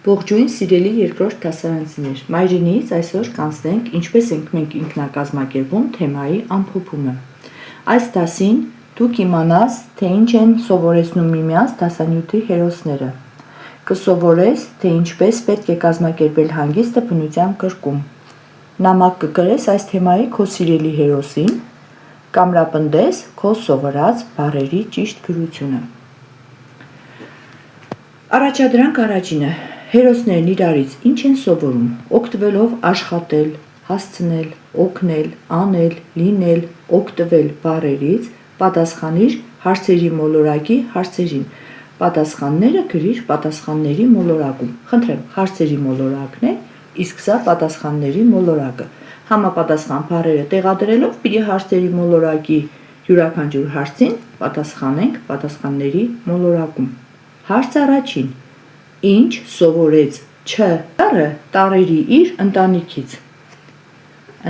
Ողջույն սիրելի երկրորդ դասարանցիներ, մայրենիից այսօր կանցնենք ինչպես ենք մենք ինքնակազմակերպում թեմայի ամփոփումը։ Այս դասին դուք իմանաս, թե ինչ են սովորեցնում միմյանց դասանյութի հերոսները։ Կսովորես, թե ինչպես պետք է կազմակերպել հանգիստը բնության կրկում։ Նամակ կգրես այս թեմայի քո սիրելի հերոսին, կամրապնդես քո սովորած բառերի ճիշտ գրությունը։ Առաջադրանք առաջինը, հերոսներն իրարից ինչ են սովորում, օգտվելով աշխատել, հասցնել, օգնել, անել, լինել, օգտվել բառերից, պատասխանիր հարցերի մոլորակի հարցերին։ Պատասխանները գրիր պատասխանների մոլորակում։ Խնդրեմ, հարցերի մոլորակն է, իսկ սա պատասխանների մոլորակը։ Համապատասխան բառերը տեղադրելով պիտի հարցերի մոլորակի յուրաքանչյուր հարցին պատասխանենք պատասխանների մոլորակում։ Հարց առաջին. Ինչ սովորեց Չ տառը տառերի իր ընտանիքից։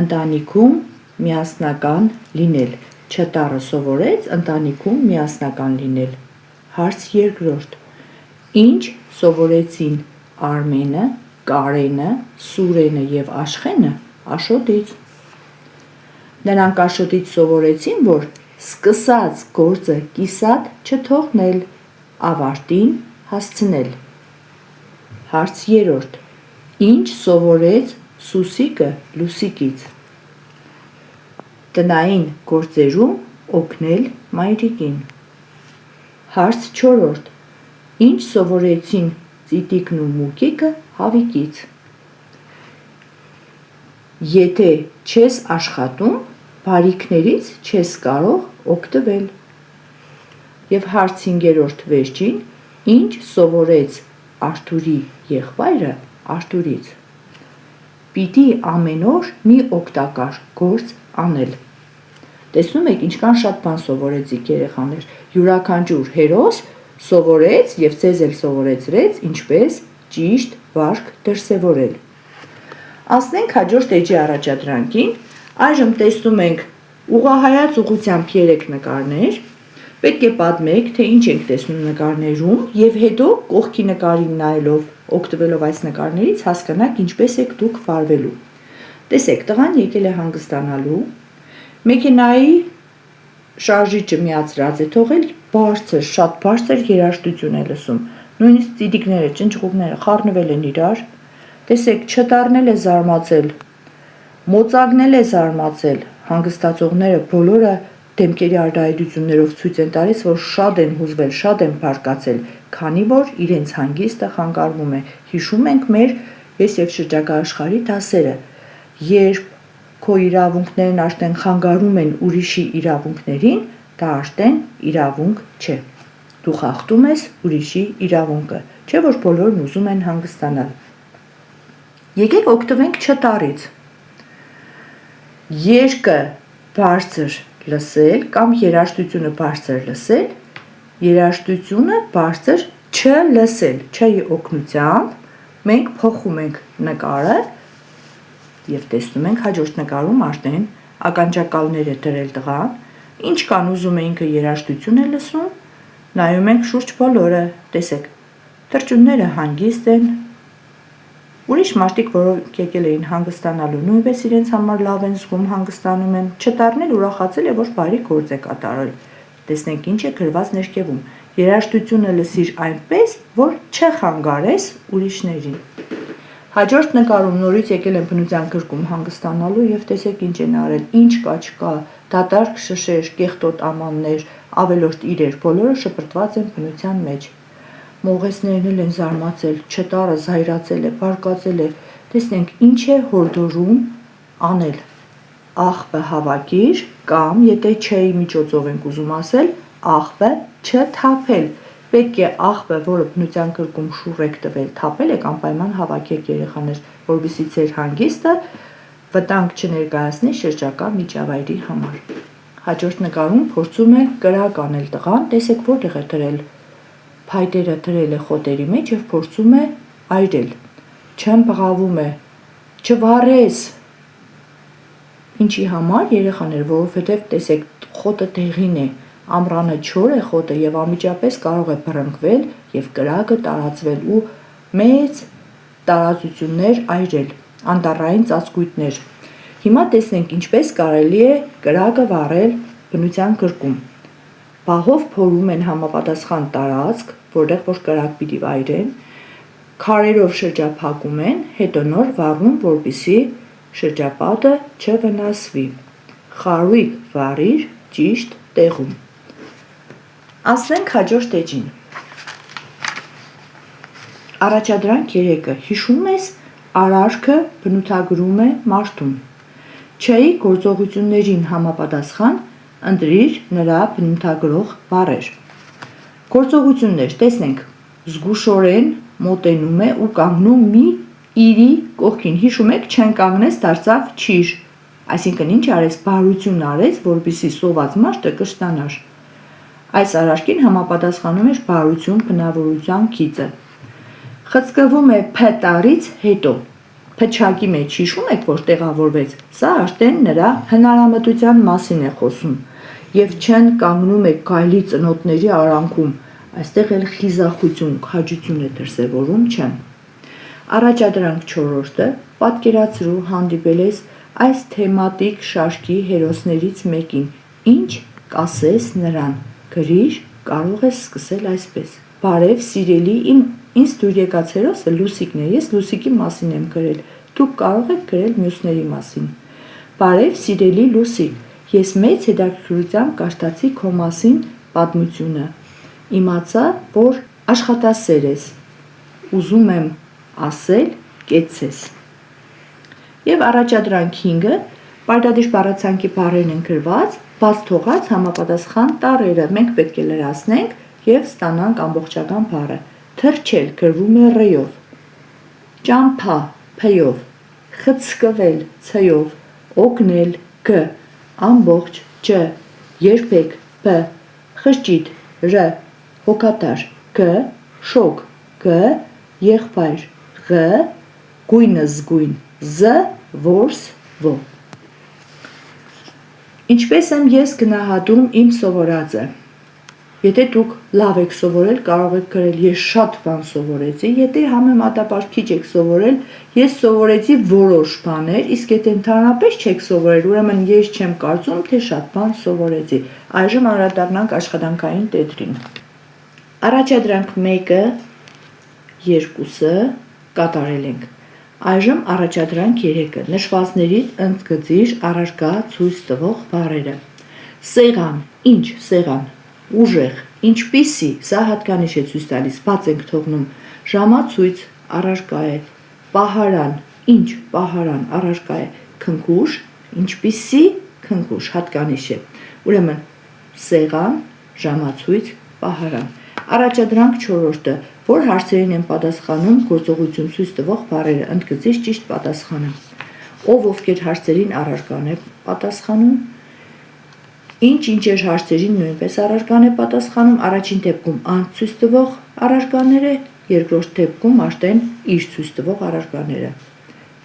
Ընտանիքում միասնական լինել։ Չ տառը սովորեց ընտանիքում միասնական լինել։ Հարց երկրորդ. Ինչ սովորեցին Արմենը, Կարենը, Սուրենը և Աշխենը Աշոտից։ Նրանք Աշոտից սովորեցին, որ սկսած գործը կիսատ չթողնել, ավարտին հասցնել։ Հարց երրորդ. Ինչ սովորեց Սուսիկը Լուսիկից։ Տնային գործերում օգնել մայրիկին։ Հարց չորրորդ. Ինչ սովորեցին Ծիտիկն ու Մուկիկը Հավիկից։ Եթե չես աշխատում, բարիքներից չես կարող օգտվել։ Եվ հարց հինգերորդ վերջին, ինչ սովորեց Արթուրի եղբայրը Արթուրից։ Պիտի ամեն օր մի օգտակար գործ անել։ Տեսնում եք, ինչքան շատ բան սովորեցիք երեխաներ, յուրաքանչյուր հերոս սովորեց և ձեզ էլ սովորեցրեց ինչպես ճիշտ վարք դրսևորել։ Անցնենք հաջորդ էջի առաջադրանքին, այժմ տեսնում ենք ուղղահայաց ուղղությամբ 3 նկարներ, պետք է պատմեք, թե ինչ ենք տեսնում նկարներում և հետո կողքի նկարին նայելով, օգտվելով այս նկարներից հասկանաք ինչպես եք դուք վարվելու։ Տեսեք, տղան եկել է հանգստանալու, մեքենայի շարժիչը միացրած է թողել, բարձր, շատ բարձր երաժշտություն է լսում, նույնիսկ ծիդիկները, ճնճղուկները խառնվել են իրար, տեսեք, չտառնել է զարմացել, մոծագնել է զարմացել, հանգստացողները բոլորը դեմքերի արտահայտություններով ցույց են տալիս, որ շատ են հուզվել, շատ են բարկացել, քանի որ իրենց հանգիստը խանգարվում է։ Հիշում ենք մեր ես և շրջակա աշխարհի դասերը, երբ քո իրավունքներն արդեն խանգարում են ուրիշի իրավունքներին, դա արդեն իրավունք չէ։ Դու խախտում ես ուրիշի իրավունքը, չէ՞ որ բոլորն ուզում են հանգստանալ։ Եկեք օգտվենք Չ տառից։ Երկը բարձր լսել կամ երաժշտությունը բարձր լսել, երաժշտությունը բարձր չլսել, Չ-ի օգնությամբ մենք փոխում ենք նկարը և տեսնում ենք հաջորդ նկարում արդեն ականջակալներ է դրել տղան, ինչքան ուզում է ինքը երաժշտություն է լսում, նայում ենք շուրջ բոլորը, տեսեք, թռչունները հանգիստ են, ուրիշ մարդիկ, որոնք եկել էին հանգստանալու, նույնպես իրենց համար լավ են զգում, հանգստանում են, Չ տառն էլ ուրախացել է, որ բարի գործ է կատարել։ Տեսնենք ինչ է գրված ներքևում։ Երաժշտությունը լսիր այնպես, որ չխանգարես ուրիշներին։ Հաջորդ նկարում նորից եկել են բնության կրկում հանգստանալու և տեսեք ինչ են արել, ինչ կա չկա, դատարկ շշեր, կեղտոտ ամաններ, ավելորդ իրեր, բոլորը շպրտված են բնության մեջ։ Մողեսներն էլ են զարմացել, Չ տառը զայրացել է, բարկացել է, տեսնենք ինչ է հորդորում անել։ Աղբը հավաքիր կամ եթե Չ-ի միջոցով ենք ուզում ասել, աղբը չթափել։ Պետք է աղբը, որը բնության կրկում շուռ եք տվել, թափել եք, անպայման հավաքեք երեխաներ, որպեսզի ձեր հանգիստը վտանգ չներկայացնի շրջակա միջավայրի համար։ Հաջորդ նկարում փորձում է կրակ անել տղան, տեսեք որտեղ է դրել։ Փայտերը դրել է խոտերի մեջ և փորձում է այրել։ Չ-ն բղավում է, չվառես։ Ինչի համար երեխաներ, որովհետև տեսեք խոտը տեղին է, ամռանը չոր է խոտը և անմիջապես կարող է բռնկվել և կրակը տարածվել ու մեծ տարածություններ այրել, անտառային ծածկույթներ։ Հիմա տեսնենք ինչպես կարելի է կրակը վառել բնության գրկում։ Բահով փորում են համապատասխան տարածք, որտեղ որ կրակ պիտի վայրեն, քարերով շրջափակում են, հետո նոր վառում, որպեսզի շրջապատը չվնասվի։ Խարույկ վառիր ճիշտ տեղում։ Ասենք հաջորդ էջին։ Առաջադրանք 3-ը հիշում ես արարքը բնութագրում է մարդուն։ Չեի գործողություններին համապատասխան ընտրիր նրա բնութագրող բառեր։ Գործողություններ, տեսնենք, զգուշորեն մոտենում է ու կանգնում մի իրի կողքին։ Հիշում եք, չեն կանգնեց դարձավ չիր, այսինքն ինչ արեց, բարություն արեց, որպեսզի սոված մարդը կշտանար։ Այս արարքին համապատասխանում էր բարություն բնավորության գիծը։ Խցկվում է Փ տարից հետո։ Փչակի մեջ հիշում եք, որ տեղավորվեց, սա արդեն նրա հնարամտության մասին է խոսում, եւ չեն կանգնում է գայլի ծնոտների արանքում, այստեղ էլ խիզախություն, քաջություն է դրսևորում, չեմ։ Առաջադրանք 4-ը պատկերացրու հանդիպել ես այս թեմատիկ շարքի հերոսներից մեկին, ինչ կասես նրան, գրիր, կարող ես սկսել այսպես. Բարև սիրելի ինձ դուր եկած հերոսը Լուսիկն է, ես Լուսիկի մասին եմ գրել, դուք կարող եք գրել մյուսների մասին։ Բարև սիրելի Լուսիկ, ես մեծ հետաքրքրությամբ կարդացի քո մասին պատմությունը, իմացա, որ աշխատասեր ես, ուզում եմ ասել կեցես։ Եվ առաջադրանք 5-ը պարտադիր բառացանկի բառերն են գրված, բաց թողած համապատասխան տառերը, մենք պետք է լրացնենք եւ ստանանք ամբողջական բառը։ Թրջել գրվում է ռ-ով, ճամփա փ-ով, խցկվել ց-ով, օգնել գ, ամբողջ ջ, երբեք բ, խրճիթ ռ, հոգատար գ, շոգ գ, եղբայր ղ, գույնը զգույն զ, որս ո։ Ինչպես եմ ես գնահատում իմ սովորածը։ Եթե դուք լավ եք սովորել, կարող եք գրել ես շատ բան սովորեցի, եթե համեմատաբար քիչ եք սովորել, ես սովորեցի որոշ բաներ, իսկ եթե ընդհանրապես չեք սովորել, ուրեմն ես չեմ կարծում, թե շատ բան սովորեցի։ Այժմ անդրադառնանք աշխատանքային տետրին։ Առաջադրանք 1-ը, 2-ը կատարել ենք։ Այժմ առաջադրանք 3-ը, նշվածներից ընդգծիր առարկա ցույց տվող բառերը։ Սեղան, ինչ սեղան, ուժեղ, ինչպիսի, սա հատկանիշ է ցույց տալիս, բաց ենք թողնում, ժամացույց, առարկա է, պահարան, ինչ, պահարան, առարկա է, քնքուշ, ինչպիսի, քնքուշ, հատկանիշ է, ուրեմն, սեղան, ժամացույց, պահարան։ Առաջադրանք 4-ը, որ հարցերին են պատասխանում գործողություն ցույց տվող բառերը, ընդգծիր ճիշտ պատասխանը։ Ով ովքեր հարցերին առարկան է պատասխանում, ինչ-ինչեր հարցերին նույնպես առարկան է պատասխանում, առաջին դեպքում անց ցույց տվող առարկաները, երկրորդ դեպքում արդեն իր ցույց տվող առարկաները։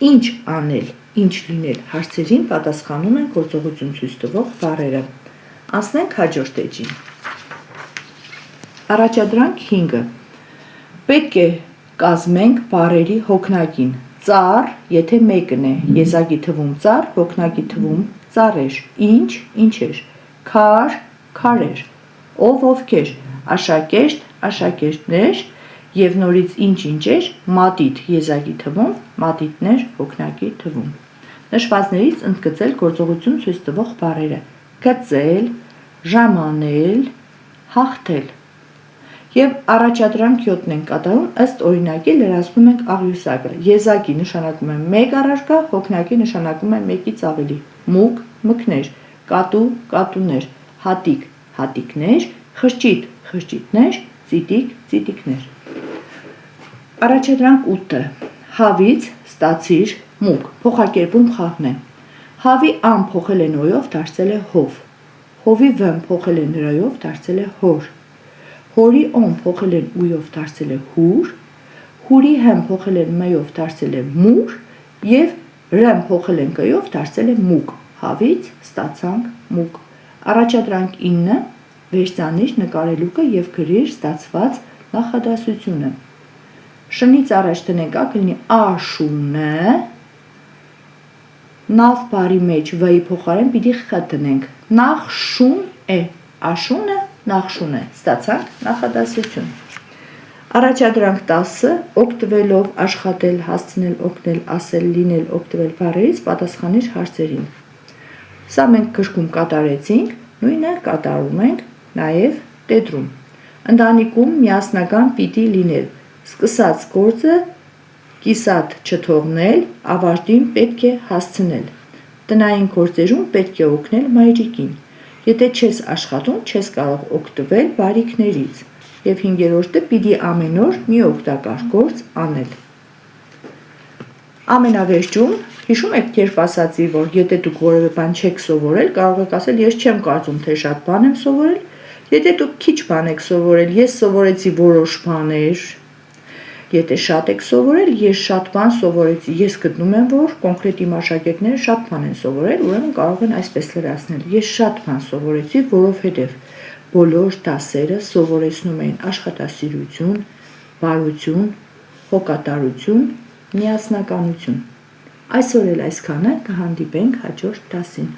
Ինչ անել, ինչ լինել, հարցերին պատասխանում են գործողություն ցույց տվող բառերը։ Անցնենք հաջորդ էջին։ Առաջադրանք 5-ը։ Պետք է կազմենք բառերի հոգնակին։ Ծառ, եթե մեկն է, եզակի թվում ծառ, հոգնակի թվում ծառեր, ինչ, ինչեր, քար, քարեր, ով ովքեր, աշակերտ, աշակերտներ եւ նորից ինչ ինչեր, մատիտ, եզակի թվում, մատիտներ, հոգնակի թվում։ Նշվածներից ընդգծել գործողություն ցույց տվող բառերը. գծել, ժամանել, հաղթել։ Եվ առաջադրանք 7-ն ենք կատարում, ըստ օրինակի լրացնում ենք աղյուսակը։ Եզակի նշանակում է մեկ առարկա, հոգնակի նշանակում է մեկից ավելի։ Մուկ, մկներ, կատու, կատուներ, հատիկ, հատիկներ, խրճիթ, խրճիթներ, ծիտիկ, ծիտիկներ։ Առաջադրանք 8-ը։ Հավից ստացիր մուկ, փոխակերպում խաղն է։ Հավի ամ փոխել է նոյով, դարձել է հով։ Հովի վեմ փոխել է նրայով, դարձել է հոր։ Հորի օն փոխել են ույով, դարձել է հուր, հուրի հեմ փոխել են մայով, դարձել է մուր եւ ռեմ փոխել են կայով, դարձել է մուկ։ Հավից ստացանք մուկ։ Առաջադրանք 9-ը, վերցանիր նկարելուկը եւ գրիր ստացված նախադասությունը։ Շնից առաջ տնենք, կլինի աշունը, նավ բարի մեջ վայի փոխարեն պիտի խ տնենք, նախշուն է, աշունը նախշուն է, ստացանք նախադասություն։ Առաջադրանք 10-ը, օգտվելով աշխատել, հասցնել, օգնել, ասել, լինել, օգտվել բառերից պատասխանիր հարցերին։ Սա մենք գրքում կատարեցինք, նույնը կատարում ենք նաև տետրում։ Ընտանիքում միասնական պիտի լինել, սկսած գործը կիսատ չթողնել, ավարտին պետք է հասցնել։ Տնային գործերում պետք է օգնել մայրիկին։ Եթե չես աշխատում, չես կարող օգտվել բարիքներից։ Եվ 5-րդը պիտի ամեն օր մի օգտակար գործ անել։ Ամենավերջում, հիշում եք երբ ասացի, որ եթե դուք որևէ բան չեք սովորել, կարող եք ասել, ես չեմ կարծում, թե շատ բան եմ սովորել։ Եթե դուք քիչ բան եք սովորել, ես սովորեցի որոշ բաներ։ Եթե շատ եք սովորել, ես շատ բան սովորեցի, ես գտնում եմ, որ կոնկրետ իմ աշակերտները շատ բան են սովորել, ուրեմն կարող են այսպես լրացնել։ Ես շատ բան սովորեցի, որովհետև բոլոր դասերը սովորեցնում էին աշխատասիրություն, բարություն, հոգատարություն, միասնականություն։ Այսօր էլ այսքանը, կհանդիպենք հաջորդ դասին։